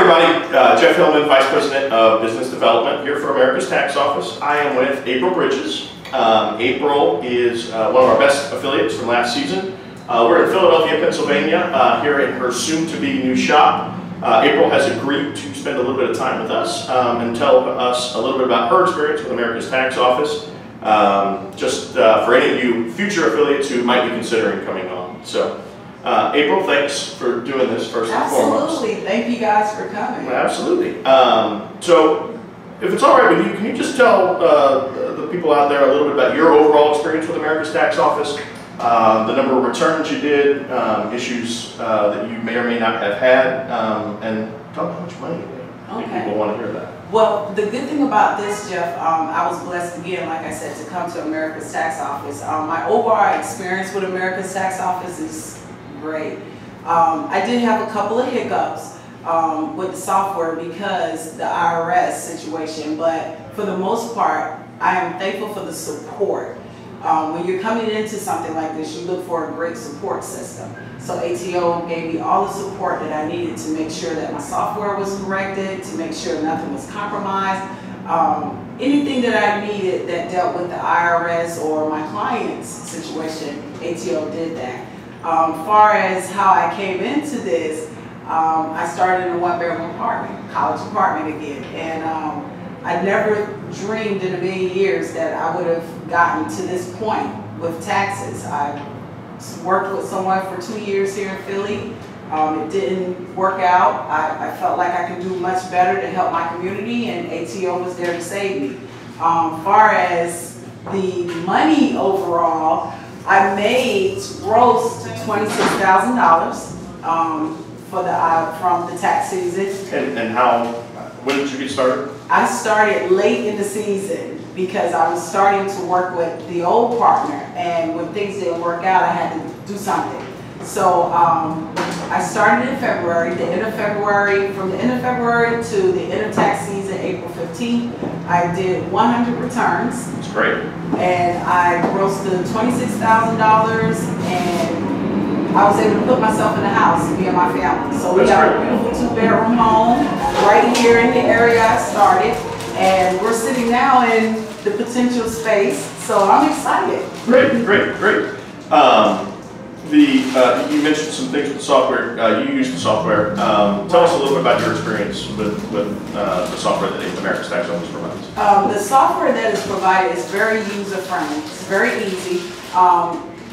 everybody. Jeff Hillman, Vice President of Business Development here for America's Tax Office. I am with April Bridges. April is one of our best affiliates from last season. We're in Philadelphia, Pennsylvania, here in her soon-to-be new shop. April has agreed to spend a little bit of time with us and tell us a little bit about her experience with America's Tax Office, just for any of you future affiliates who might be considering coming on. So, April, thanks for doing this first and foremost. Absolutely. Thank you guys for coming. Absolutely. So, if it's all right with you, can you just tell the people out there a little bit about your overall experience with America's Tax Office, the number of returns you did, issues that you may or may not have had, and tell how much money you made. I think people want to hear that. Well, the good thing about this, Jeff, I was blessed again, like I said, to come to America's Tax Office. My overall experience with America's Tax Office is great. I did have a couple of hiccups with the software because the IRS situation, but for the most part, I am thankful for the support. When you're coming into something like this, you look for a great support system. So ATO gave me all the support that I needed to make sure that my software was corrected, to make sure nothing was compromised. Anything that I needed that dealt with the IRS or my client's situation, ATO did that. Far as how I came into this, I started in a one-bedroom apartment, college apartment again, and I never dreamed in a million years that I would have gotten to this point with taxes. I worked with someone for 2 years here in Philly. It didn't work out. I felt like I could do much better to help my community, and ATO was there to save me. Far as the money overall, I made gross $26,000 for from the tax season. And when did you get started? I started late in the season because I was starting to work with the old partner, and when things didn't work out, I had to do something. So I started in February, the end of February, from the end of February to the end of tax season, April 15th, I did 100 returns. That's great. And I grossed $26,000, and I was able to put myself in the house, me and my family. So we got a beautiful 2-bedroom home right here in the area I started, and we're sitting now in the potential space, so I'm excited. Great, great, great. You mentioned some things with the software. You use the software. Tell us a little bit about your experience with the software that America's Tax Office provides. The software that is provided is very user-friendly. It's very easy.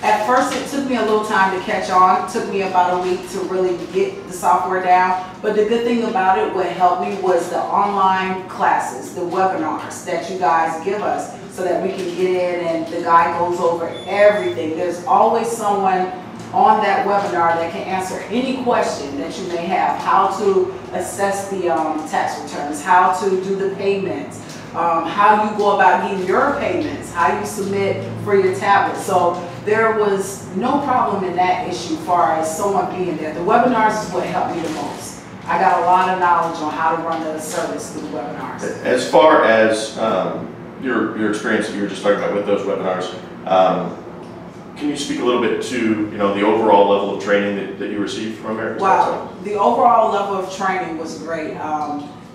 At first, it took me a little time to catch on. It took me about a week to really get the software down. But the good thing about it, what helped me was the online classes, the webinars that you guys give us so that we can get in and the guy goes over everything. There's always someone on that webinar that can answer any question that you may have, how to assess the tax returns, how to do the payments, how you go about getting your payments, how you submit for your tablet. So there was no problem in that issue far as someone being there. The webinars is what helped me the most. I got a lot of knowledge on how to run the service through the webinars. As far as your experience that you were just talking about with those webinars, can you speak a little bit to the overall level of training that you received from America's Tax Office? The overall level of training was great.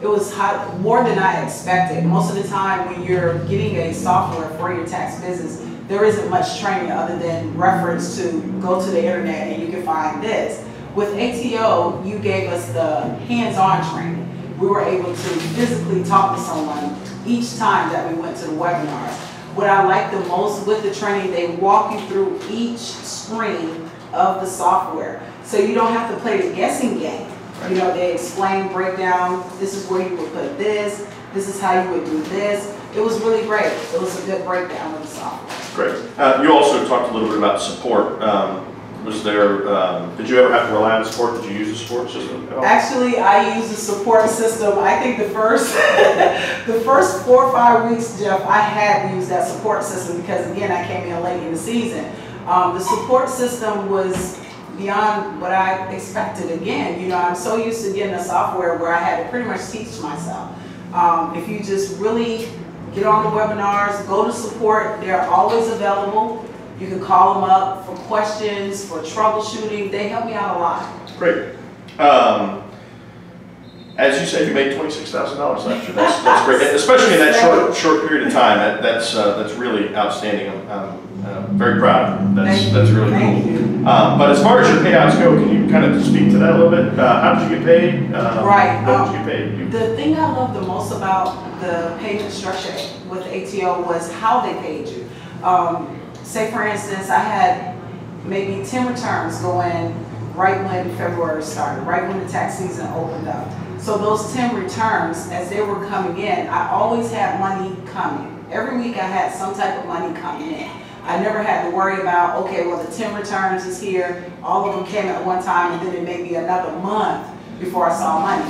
It was more than I expected. Most of the time when you're getting a software for your tax business, there isn't much training other than reference to go to the internet and you can find this. With ATO, you gave us the hands-on training. We were able to physically talk to someone each time that we went to the webinars. What I like the most with the training, they walk you through each screen of the software. So you don't have to play the guessing game. You know, they explain, break down, this is where you would put this is how you would do this. It was really great. It was a good breakdown of the software. Great. You also talked a little bit about support. Was there, did you ever have to rely on support? Did you use the support system at all? Actually, I used the support system. I think the first the first 4 or 5 weeks, Jeff, I had to use that support system because, again, I came in late in the season. The support system was beyond what I expected. Again, I'm so used to getting a software where I had to pretty much teach myself. If you just really get on the webinars, go to support, they're always available. You can call them up for questions, for troubleshooting. They help me out a lot. Great. As you said, you made $26,000 last year. That's great, especially in that short period of time. That's really outstanding. I'm very proud. That's really cool. But as far as your payouts go, can you kind of speak to that a little bit? How did you get paid? Right. What did you get paid? The thing I love the most about the payment structure with ATO was how they paid you. Say for instance, I had maybe 10 returns go in right when February started, right when the tax season opened up. So those 10 returns, as they were coming in, I always had money coming. Every week I had some type of money coming in. I never had to worry about, okay, well the 10 returns is here, all of them came at one time, and then it may be another month before I saw money.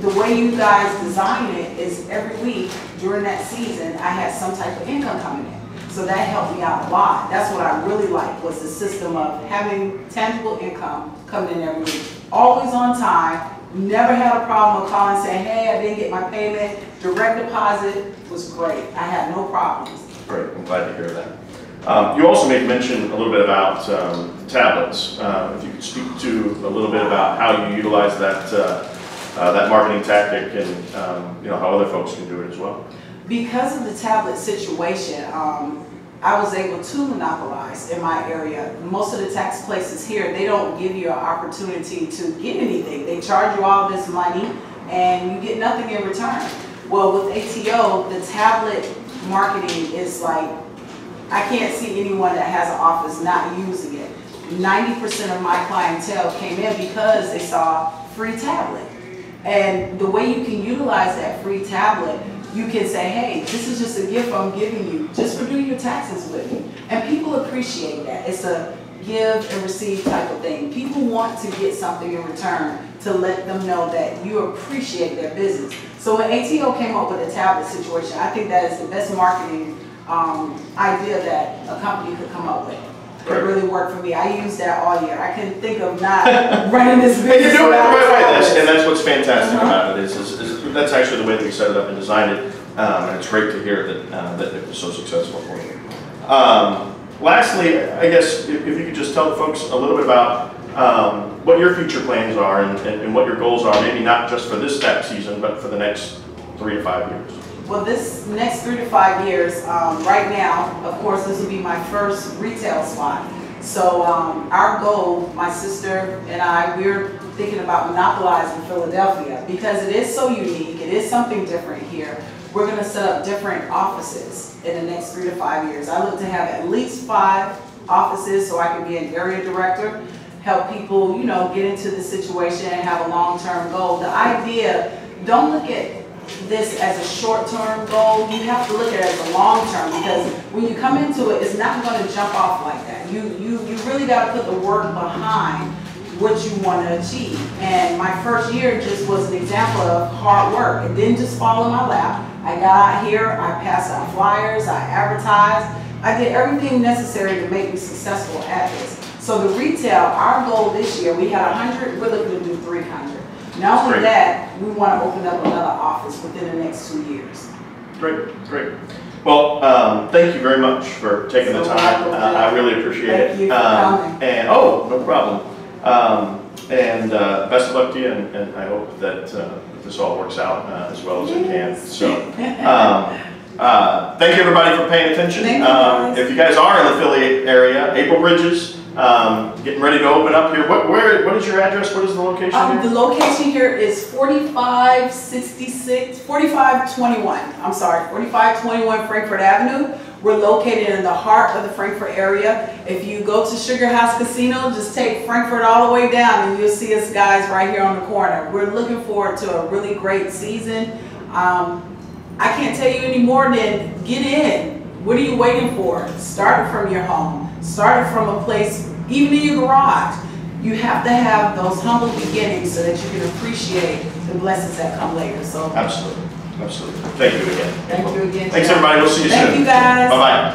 The way you guys design it is every week during that season, I had some type of income coming in. So that helped me out a lot. That's what I really liked, was the system of having tangible income coming in every week. Always on time, never had a problem with calling saying, hey, I didn't get my payment. Direct deposit was great. I had no problems. Great, I'm glad to hear that. You also made mention a little bit about tablets. If you could speak to a little bit about how you utilize that marketing tactic and how other folks can do it as well. Because of the tablet situation, I was able to monopolize in my area. Most of the tax places here, they don't give you an opportunity to get anything. They charge you all this money and you get nothing in return. Well, with ATO, the tablet marketing is like, I can't see anyone that has an office not using it. 90% of my clientele came in because they saw free tablet. And the way you can utilize that free tablet, you can say, hey, this is just a gift I'm giving you just for doing your taxes with me. And people appreciate that. It's a give and receive type of thing. People want to get something in return to let them know that you appreciate their business. So when ATO came up with a tablet situation, I think that is the best marketing idea that a company could come up with. It really worked for me. I used that all year. I couldn't think of not running this business. And you're doing it the right way, and that's what's fantastic about it. Is that's actually the way that we set it up and designed it, and it's great to hear that it was so successful for you. Lastly, I guess if you could just tell the folks a little bit about what your future plans are and what your goals are, maybe not just for this tax season, but for the next 3 to 5 years. Well, this next 3 to 5 years, right now, of course, this will be my first retail spot. So our goal, my sister and I, we're thinking about monopolizing Philadelphia because it is so unique. It is something different here. We're going to set up different offices in the next 3 to 5 years. I look to have at least 5 offices so I can be an area director, help people, get into the situation and have a long-term goal. The idea, don't look at this as a short-term goal. You have to look at it as a long-term, because when you come into it, it's not going to jump off like that. You really got to put the work behind what you want to achieve. And my first year just was an example of hard work. It didn't just fall in my lap. I got out here, I passed out flyers, I advertised, I did everything necessary to make me successful at this. So the retail, our goal this year, we had 100, we're looking to do 300. Not only that, we want to open up another office within the next 2 years. Great, great. Well, thank you very much for taking the time. I really appreciate it. Thank you for coming. And no problem. And best of luck to you, and I hope that this all works out as well as it can. So, thank you everybody for paying attention. If you guys are in the Philly area, April Bridges, getting ready to open up here. What is your address? What is the location here? The location here is 4521 Frankfurt Avenue. We're located in the heart of the Frankfurt area. If you go to Sugar House Casino, just take Frankfurt all the way down and you'll see us guys right here on the corner. We're looking forward to a really great season. I can't tell you any more than get in. What are you waiting for? Start from your home. Start from a place, even in your garage. You have to have those humble beginnings so that you can appreciate the blessings that come later. So absolutely, absolutely. Thank you again. Thank you again. Thanks everybody. We'll see you soon. Thank you guys. Bye bye.